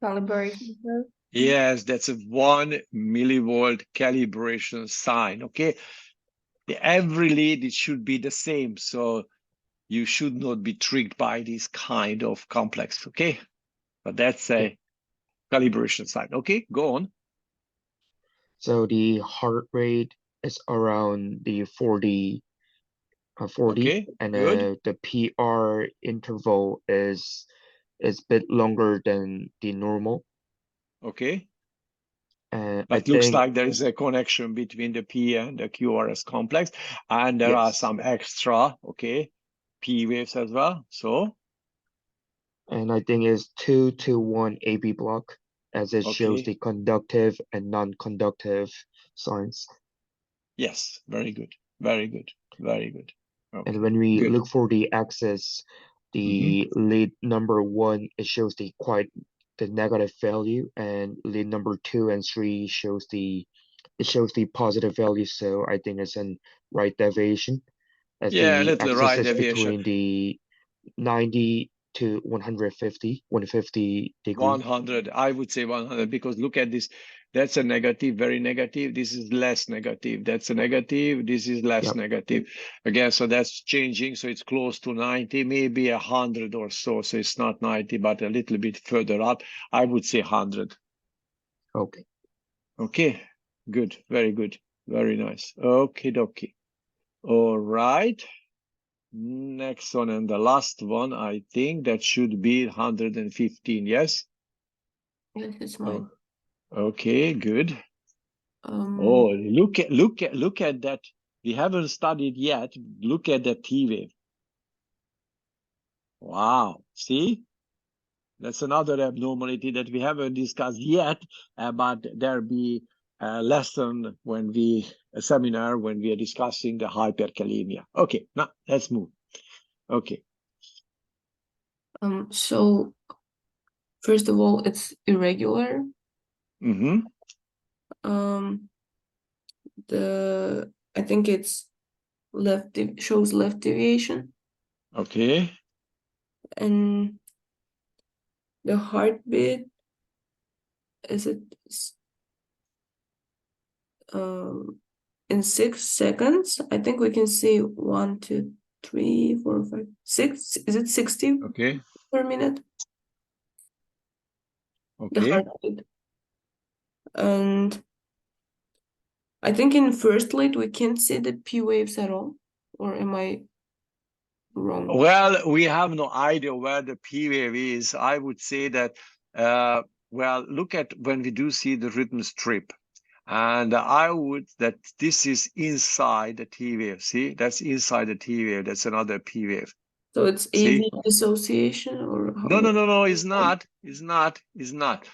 Calibration. Yes, that's a 1 millivolt calibration sign. Okay. Every lead, it should be the same. So you should not be tricked by this kind of complex. Okay. But that's a calibration sign. Okay, go on. So the heart rate is around the 40, Okay, and good. the PR interval is a bit longer than the normal. Okay. I It looks think like there is a connection between the P and the QRS complex, and there are some extra, okay, P waves as well. So, and I think it's 2-to-1 AB block, as it shows the conductive and non-conductive signs. Yes, very good, very good, very good. Okay. And when we look for the axis, the lead number 1, it shows the negative value, and lead number 2 and 3 shows the positive value. So I think it's an right deviation, as Yeah, a the little axis right is deviation. between the 90 to 150 degrees. 100, I would say 100, because look at this. That's a negative, very negative. This is less negative. That's a negative. This is less negative. Again, so that's changing. So it's close to 90, maybe 100 or so. So it's not 90, but a little bit further up. I would say 100. Okay. Okay, good. Very good. Very nice. Okay, dokie. All right. Next one and the last one, I think that should be 115. Yes? Yes, it's mine. Okay, good. Oh, look at that. We haven't studied yet. Look at the T wave. Wow. See? That's another abnormality that we haven't discussed yet, but there'll be a lesson when a seminar when we are discussing the hyperkalemia. Okay, now let's move. Okay. So first of all, it's irregular. I think it's shows left deviation. Okay. And the heartbeat is in 6 seconds. I think we can see 1, 2, 3, 4, 5, 6. Is it 60? Okay. per minute. The Okay. heart rate. And I think in first lead we can't see the P waves at all, or am I wrong? Well, we have no idea where the P wave is. I would say that, well, look at when we do see the rhythm strip. And I would that this is inside the T wave. See, that's inside the T wave. That's another P wave. So it's See? AV dissociation, or how? No, it's not. It's not. It's not.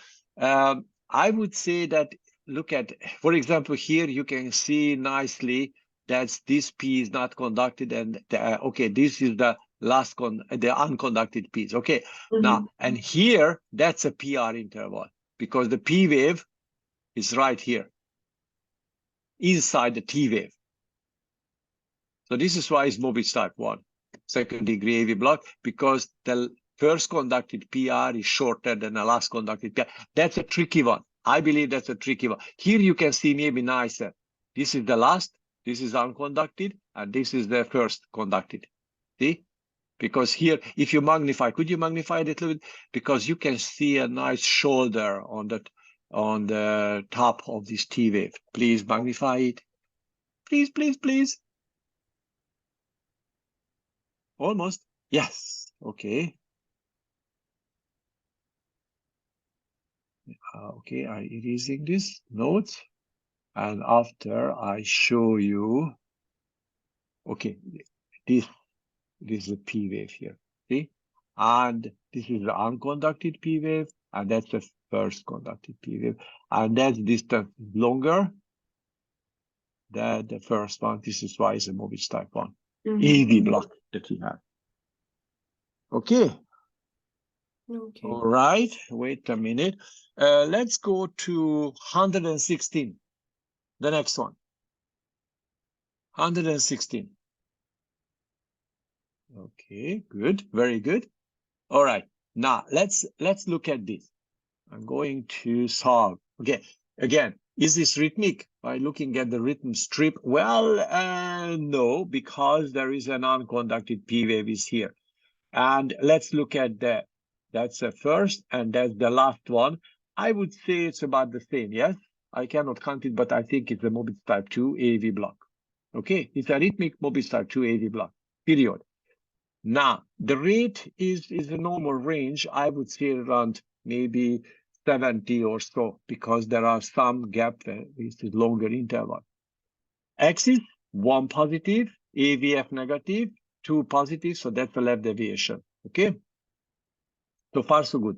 I would say that, look at, for example, here you can see nicely that this P is not conducted, and okay, this is the the unconducted piece. Okay, now, and here that's a PR interval because the P wave is right here inside the T wave. So this is why it's Mobius type 1, second degree AV block, because the first conducted PR is shorter than the last conducted PR. That's a tricky one. I believe that's a tricky one. Here you can see maybe nicer. This is the last, this is unconducted, and this is the first conducted. See? Because here, if you magnify, could you magnify it a little bit? Because you can see a nice shoulder on the top of this T wave. Please magnify it. Please, please, please. Almost. Yes. Okay. Okay, I'm erasing this note. And after I show you, okay, this is a P wave here. See? And this is the unconducted P wave, and that's the first conducted P wave. And that distance is longer than the first one. This is why it's a Mobius type 1 AV block that we have. Okay. Okay. All right. Wait a minute. Let's go to 116. The next one. 116. Okay, good. Very good. All right. Now let's look at this. I'm going to solve. Okay. Again, is this rhythmic? By looking at the rhythm strip? Well, no, because there is an unconducted P wave is here. And let's look at that. That's the first, and that's the last one. I would say it's about the same, yes? I cannot count it, but I think it's a Mobius type 2 AV block. Okay, it's a rhythmic Mobius type 2 AV block, period. Now, the rate is a normal range. I would say around maybe 70 or so, because there are some gap with longer interval. Axis, 1 positive, AVF negative, 2 positive, so that's the left deviation. Okay, so far so good.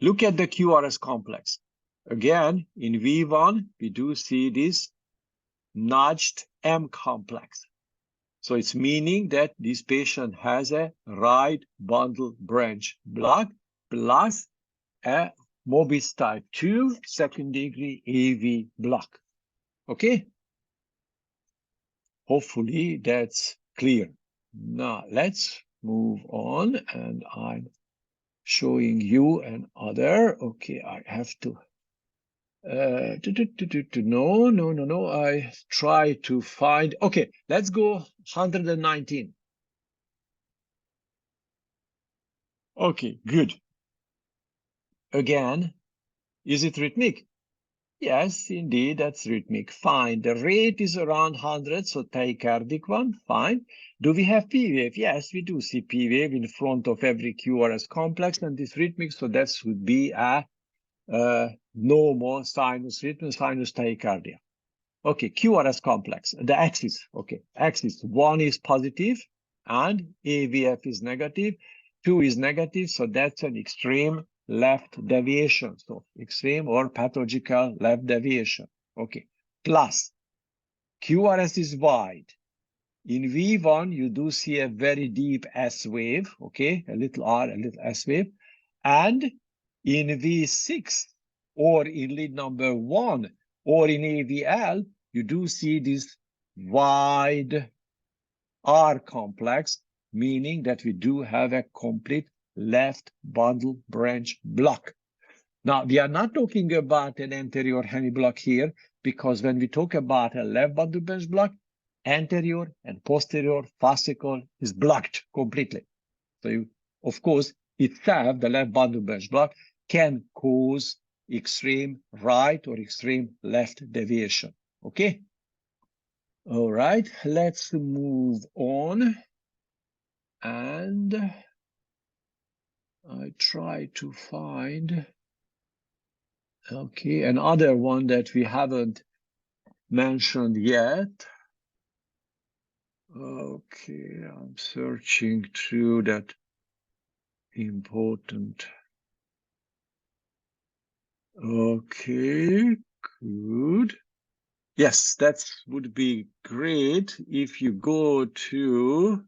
Look at the QRS complex. Again, in V1, we do see this nudged M complex. So it's meaning that this patient has a right bundle branch block plus a Mobius type 2 second degree AV block. Okay? Hopefully that's clear. Now let's move on, and I'm showing you another. Okay, I have to no, I try to find. Okay, let's go 119. Okay, good. Again, is it rhythmic? Yes, indeed, that's rhythmic. Fine. The rate is around 100, so tachycardic one. Fine. Do we have P wave? Yes, we do see P wave in front of every QRS complex, and this rhythmic, so that should be a normal sinus rhythm, sinus tachycardia. Okay, QRS complex, the axis. Okay, axis 1 is positive and AVF is negative, 2 is negative, so that's an extreme left deviation. So extreme or pathological left deviation. Okay, plus QRS is wide. In V1, you do see a very deep S wave, okay, a little R, a little S wave. And in V6, or in lead number 1, or in AVL, you do see this wide R complex, meaning that we do have a complete left bundle branch block. Now, we are not talking about an anterior hemiblock here, because when we talk about a left bundle branch block, anterior and posterior fascicle is blocked completely. So you, of course, itself, the left bundle branch block, can cause extreme right or extreme left deviation. Okay? All right, let's move on. And I try to find, okay, another one that we haven't mentioned yet. Okay, I'm searching through that important. Okay, good. Yes, that would be great if you go to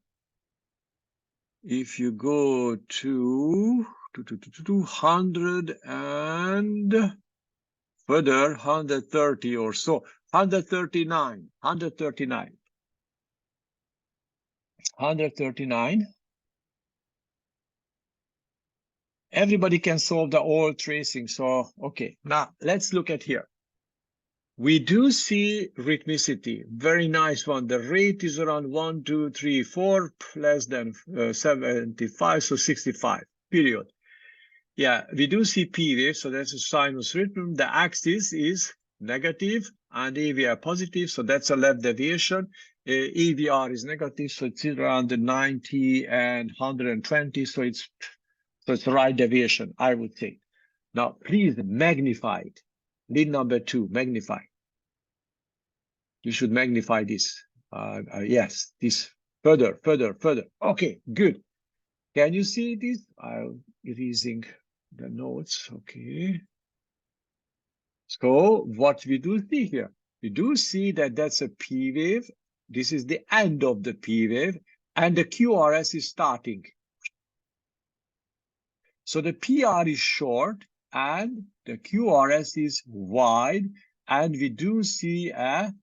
200 and further 130 or so, 139. Everybody can solve the all tracing. So, okay, now let's look at here. We do see rhythmicity, very nice one. The rate is around 1, 2, 3, 4, less than 75, so 65, period. Yeah, we do see P wave, so that's a sinus rhythm. The axis is negative and AVR positive, so that's a left deviation. AVR is negative, so it's around the 90 and 120, so it's the right deviation, I would say. Now, please magnify it. Lead number 2, magnify. You should magnify this. Yes, this further. Okay, good. Can you see this? I'm erasing the notes. Okay. So what we do see here, we do see that that's a P wave. This is the end of the P wave, and the QRS is starting. So the PR is short and the QRS is wide, and we do see a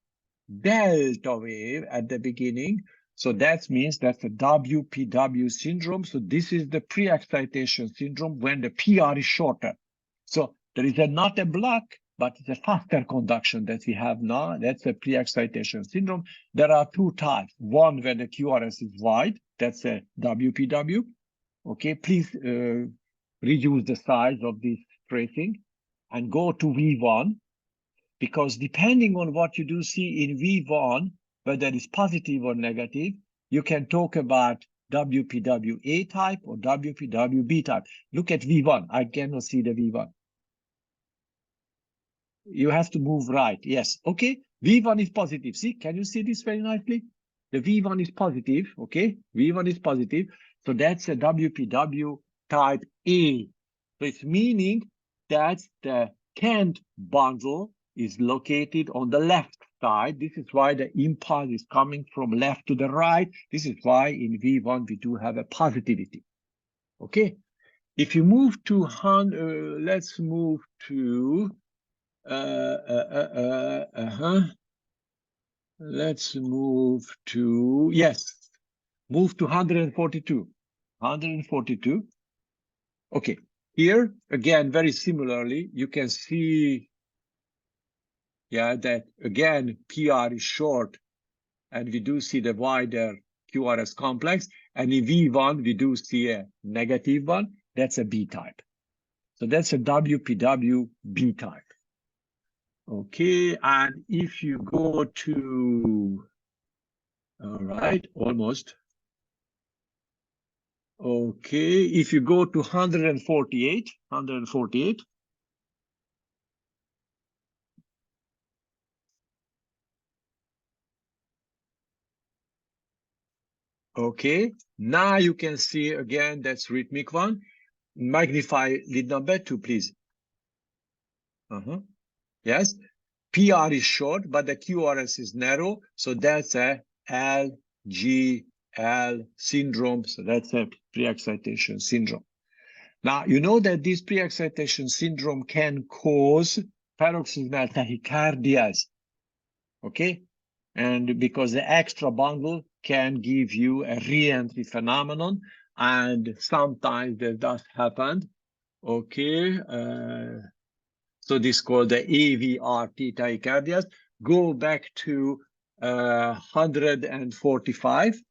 delta wave at the beginning. So that means that's a WPW syndrome. So this is the pre-excitation syndrome when the PR is shorter. So there is not a block, but it's a faster conduction that we have now. That's a pre-excitation syndrome. There are 2 types. One where the QRS is wide, that's a WPW. Okay, please reduce the size of this tracing and go to V1, because depending on what you do see in V1, whether it's positive or negative, you can talk about WPW A type or WPW B type. Look at V1. I cannot see the V1. You have to move right. Yes. Okay. V1 is positive. See, can you see this very nicely? The V1 is positive. Okay. V1 is positive. So that's a WPW type A. So it's meaning that the Kent bundle is located on the left side. This is why the impulse is coming from left to the right. This is why in V1 we do have a positivity. Okay. If you move to, let's move to, let's move to, yes, move to 142. 142. Okay. Here, again, very similarly, you can see, yeah, that again, PR is short, and we do see the wider QRS complex. And in V1, we do see a negative one. That's a B type. So that's a WPW B type. Okay, and if you go to, all right, almost. Okay, if you go to 148. Okay, now you can see again, that's rhythmic one. Magnify lead number 2, please. Yes, PR is short, but the QRS is narrow. So that's a LGL syndrome. So that's a pre-excitation syndrome. Now, you know that this pre-excitation syndrome can cause paroxysmal tachycardias. Okay. And because the extra bundle can give you a re-entry phenomenon, and sometimes that does happen. Okay. So this is called the AVRT tachycardias. Go back to 145.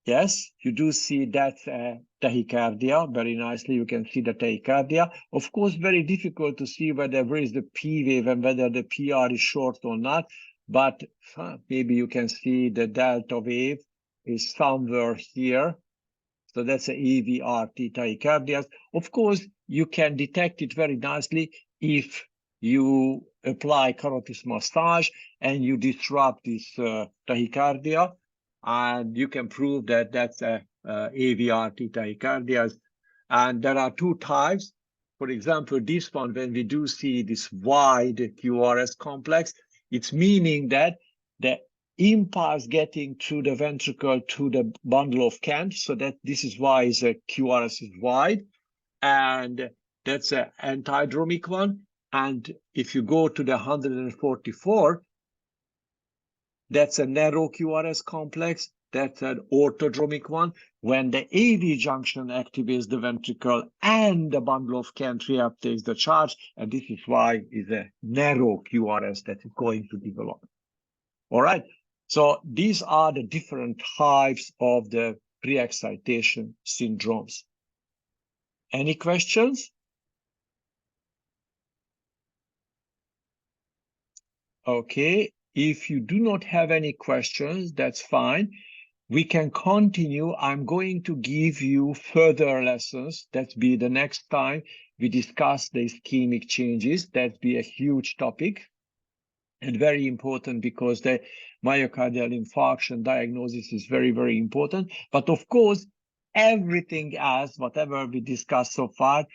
Yes, you do see that tachycardia very nicely. You can see the tachycardia. Of course, very difficult to see whether where is the P wave and whether the PR is short or not. But maybe you can see the delta wave is somewhere here. So that's a EVRT tachycardia. Of course, you can detect it very nicely if you apply carotis massage and you disrupt this tachycardia, and you can prove that that's a AVRT tachycardia. And there are two types. For example, this one, when we do see this wide QRS complex, it's meaning that the impulse getting through the ventricle to the bundle of Kent, so that this is why the QRS is wide, and that's an antidromic one. And if you go to the 144, that's a narrow QRS complex. That's an orthodromic one. When the AV junction activates the ventricle and the bundle of Kent reuptakes the charge, and this is why it's a narrow QRS that is going to develop. All right. So these are the different types of the pre-excitation syndromes. Any questions? Okay. If you do not have any questions, that's fine. We can continue. I'm going to give you further lessons. That'll be the next time we discuss the ischemic changes. That'll be a huge topic and very important, because the myocardial infarction diagnosis is very, very important. But of course, everything else, whatever we discussed so far,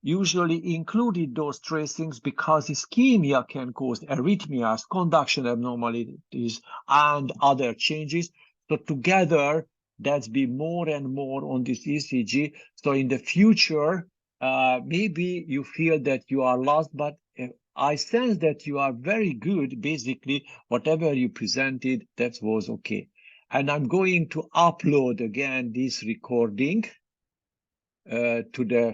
usually included those tracings, because ischemia can cause arrhythmias, conduction abnormalities, and other changes. So together, that's be more and more on this ECG. So in the future, maybe you feel that you are lost, but I sense that you are very good. Basically, whatever you presented, that was okay. And I'm going to upload again this recording to the